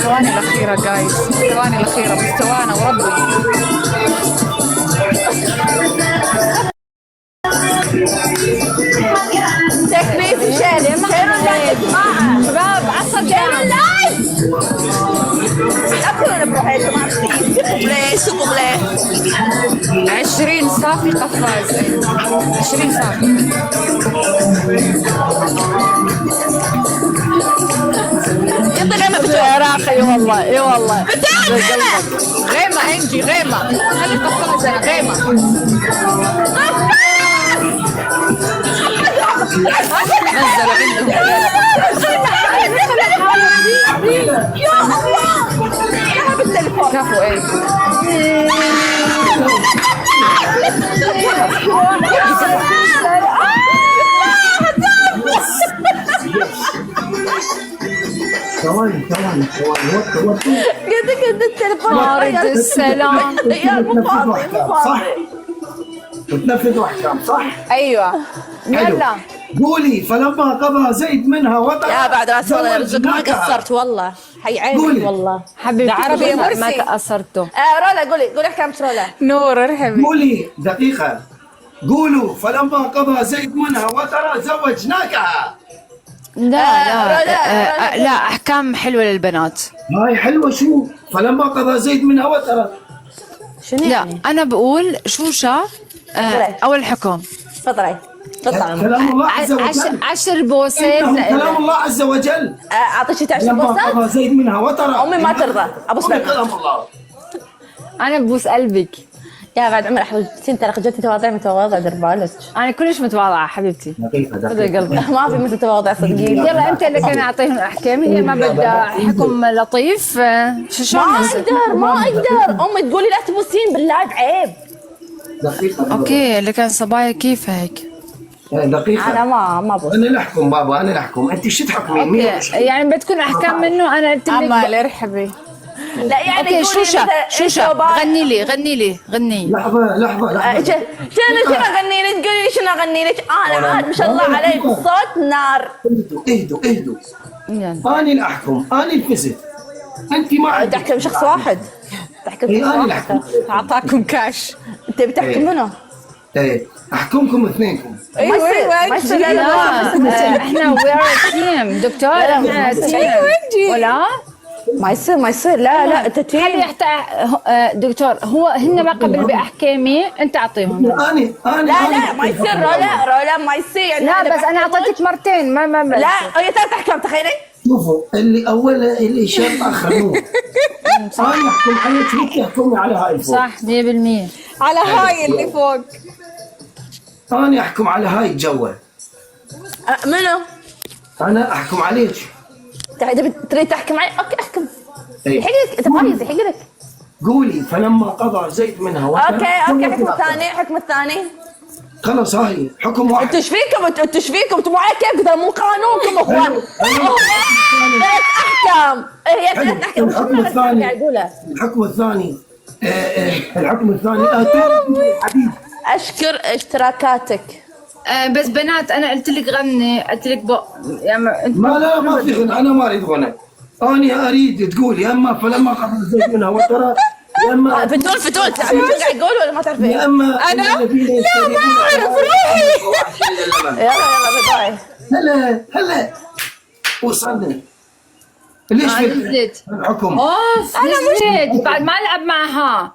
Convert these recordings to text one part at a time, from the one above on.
الثواني الأخيرة جايز، الثواني الأخيرة مستوانا وربي. تكليف شادي شباب عصر جامد. أكلنا بروح يا جماعة. سوبو بلاي 20 صافي قفاز، 20 صافي. يلا غيمة بتوع العراق. اي والله اي والله. غيمة انجي غيمة، خلي قفاز انا غيمة. نزل عندهم يا الله يا بالتليفون كفو. ايه ثواني وطي قد التليفون مارد السلام. يا مو فاضي صح؟ وتنفذوا احكام صح؟ ايوه يلا. قولي فلما قضى زيد منها وطرا يا بعد راس الله يرزقك ما قصرت والله. حي عينك والله. حبيبتي عربي يا مرسي. ما تأثرتوا. رولا قولي احكام رولا. نور ارحبي. قولي دقيقة، قولوا فلما قضى زيد منها وطرا زوجناكها. لا احكام حلوه للبنات. هاي حلوة. شو فلما قضى زيد منها وطرا؟ شنو لا يعني؟ انا بقول شوشة. اول حكم تفضلي كلام الله عز وجل. 10 بوسات كلام الله عز وجل. اعطيك 10 لما بوسات. قضى زيد منها وطرا. امي ما ترضى ابوس أمي بنات. كلام الله. انا ببوس قلبك. يا بعد عمر حبيبتي ترى جبتي تواضع متواضع دير بالك. انا كلش متواضعه حبيبتي. خذي قلبي. ما في مثل تواضع صدقيني. يلا انت اللي كان اعطيهم احكام، هي ما بدها حكم لطيف. شو ما اقدر امي تقولي لا تبوسين بالله عيب. دقيقة. اوكي اللي كان صبايا كيف هيك. دقيقة. انا ما بوس. انا اللي احكم بابا، انا اللي احكم. انت شو تحكمين؟ مين اوكي يعني بتكون احكام منه. انا قلت لك الله يرحبي. لا يعني اوكي شوشة غني لي. لحظة. شنو اغني لك؟ تقولي شنو اغني لك؟ انا عاد ما شاء الله علي بالصوت نار. اهدوا. يلا. انا اللي احكم، انا اللي فزت. انت ما تحكم شخص واحد. تحكم شخص انا اللي واحد. احكم. اعطاكم كاش. انت بتحكم منو؟ ايه احكمكم اثنينكم. ايوه ما يصير. لا احنا وي ار تيم دكتور. احنا تيم ولا ما يصير لا انت خلي تيم. يحتى دكتور. هن ما قبل باحكامي انت اعطيهم. لا ما يصير. رولا ما يصير يعني. لا بس انا اعطيتك مرتين ما لا هي ثلاث احكام تخيلي. شوفوا اللي اول اللي شاف اخر نور. انا احكم عليك انت تحكمي على هاي الفوق. صح 100%. على هاي اللي فوق. انا احكم على هاي الجوة. منو؟ انا احكم عليك. تريد تحكم معي؟ اوكي احكم. إيه. يحق لك انت فايز يحق لك. قولي فلما قضى زيد منها وطرا. اوكي حكم الثاني. خلص هاي حكم واحد. انتوا ايش فيكم انتوا مو على كيفكم ترى مو قانونكم اخوان. ثلاث احكام. هي ثلاث احكام. الحكم الثاني. الحكم الثاني حبيبي. اشكر اشتراكاتك. بس بنات انا قلت لك غني، قلت لك يعني ما في غنى. انا ما اريد غنى. انا اريد تقول يا اما فلما قضى زيد منها وطرا، يا اما فتول قاعد يقول ولا ما تعرفين؟ يا اما أنا؟ لا ما أعرف روحي. يلا باي. هلا وصلنا. ليش في نزلت الحكم؟ اوف نزلت بعد ما العب معها.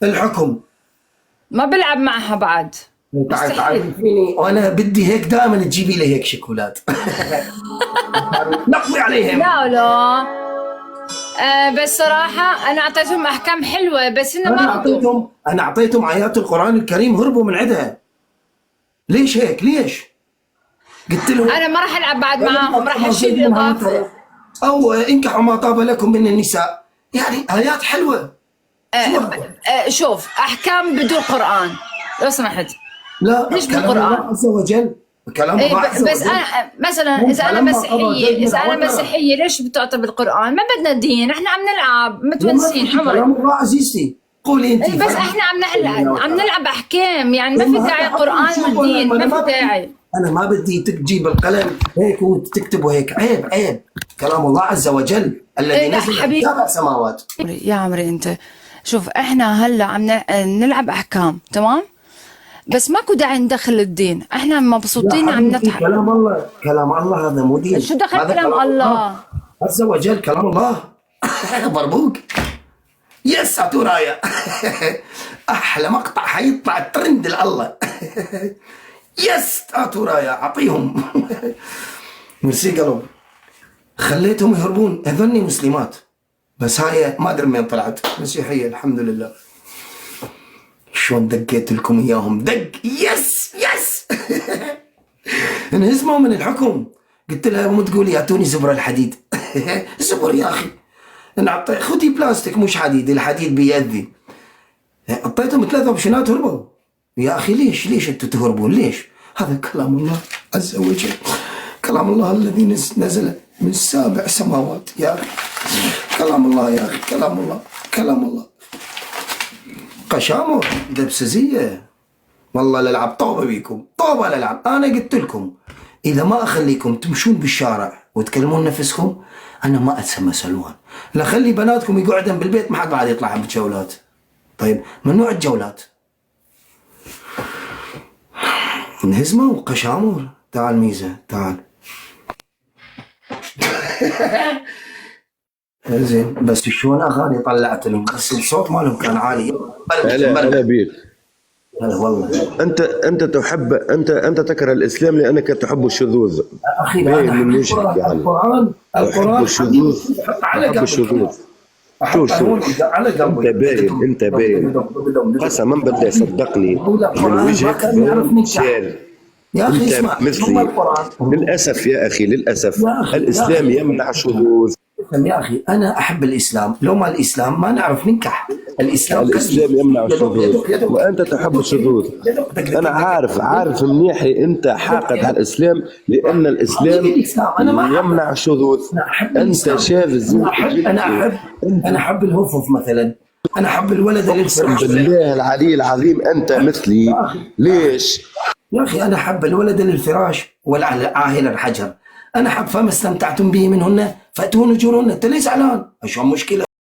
الحكم ما بلعب معها بعد. تعرفيني وانا بدي هيك دائما تجيبي لي هيك شيكولات. نقضي عليهم. لا بس صراحة أنا أعطيتهم أحكام حلوة بس إنه ما رضوا. أنا أعطيتهم آيات القرآن الكريم هربوا من عندها. ليش هيك؟ ليش؟ قلت لهم أنا ما راح ألعب بعد معاهم، راح أشيل إضافة أو انكحوا ما طاب لكم من النساء. يعني آيات حلوة. شوف أحكام بدون قرآن لو سمحت. لا ليش كلام بالقرآن؟ الله عز وجل. كلام الله عز وجل. بس أنا مثلا إذا أنا مسيحية ليش بتعطي بالقرآن؟ ما بدنا دين، إحنا عم نلعب متونسين حمر. كلام الله عزيزتي. قولي أنت. بس إحنا عم نلعب أحكام، يعني ما في داعي القرآن والدين، ما في داعي. انا ما بدي تجيب القلم هيك وتكتبه هيك، عيب عيب. كلام الله عز وجل الذي لا نزل حبيبي. 7 سماوات. يا عمري انت شوف، احنا هلا عم نلعب احكام، تمام؟ بس ماكو داعي ندخل الدين، احنا مبسوطين يا عم حبيبتي، نضحك. كلام الله، كلام الله هذا مو دين. شو دخل هذا كلام الله؟ عز وجل كلام الله. بربوك. يس اعطوا رايه. احلى مقطع حيطلع الترند لله. يس اعطوا رايه، اعطيهم. ميرسي قلب. خليتهم يهربون، هذني مسلمات بس هاي ما ادري من طلعت مسيحيه الحمد لله. شلون دقيت لكم اياهم دق. يس يس. انهزموا من الحكم. قلت لها مو تقولي اعطوني زبر الحديد. زبر يا اخي، نعطي خذي بلاستيك مش حديد، الحديد بيأذي. اعطيتهم 3 اوبشنات هربوا. يا اخي ليش انتم تهربون ليش؟ هذا كلام الله عز وجل، كلام الله الذي نزل من 7 سماوات يا اخي. كلام الله يا اخي، كلام الله، كلام الله. قشامر دبسزيه والله. للعب طوبه بيكم، طوبه للعب. انا قلت لكم اذا ما اخليكم تمشون بالشارع وتكلمون نفسكم انا ما اتسمى سلوان. لا خلي بناتكم يقعدن بالبيت، ما حد بعد يطلع بالجولات. طيب ممنوع الجولات. انهزموا قشامر. تعال ميزه تعال. زين بس شلون اغاني طلعت لهم، بس الصوت مالهم كان عالي. هلا بيك. هلا والله. انت تحب، انت تكره الاسلام لانك تحب الشذوذ. اخي باين انا من وجهك يعني. القران تحب الشذوذ، على تحب الشذوذ. شوف على قلبي. انت باين قسما بالله صدقني من وجهك شاذ. يا اخي انت اسمع مثلي. القران. للاسف يا اخي، للاسف يا أخي، الاسلام يا أخي. يمنع الشذوذ. يا اخي انا احب الاسلام، لو ما الاسلام ما نعرف ننكح. الاسلام يمنع الشذوذ وانت تحب الشذوذ. انا عارف منيح انت حاقد على الاسلام لان الاسلام يمنع الشذوذ. انت شاذ. انا احب الهفوف مثلا. انا احب الولد اللي اقسم بالله العلي العظيم انت مثلي. ليش؟ يا اخي انا احب الولد للفراش والعاهل الحجر. انا احب، فما استمتعتم به منهن فاتون اجورهن. انت ليش زعلان؟ شو مشكله؟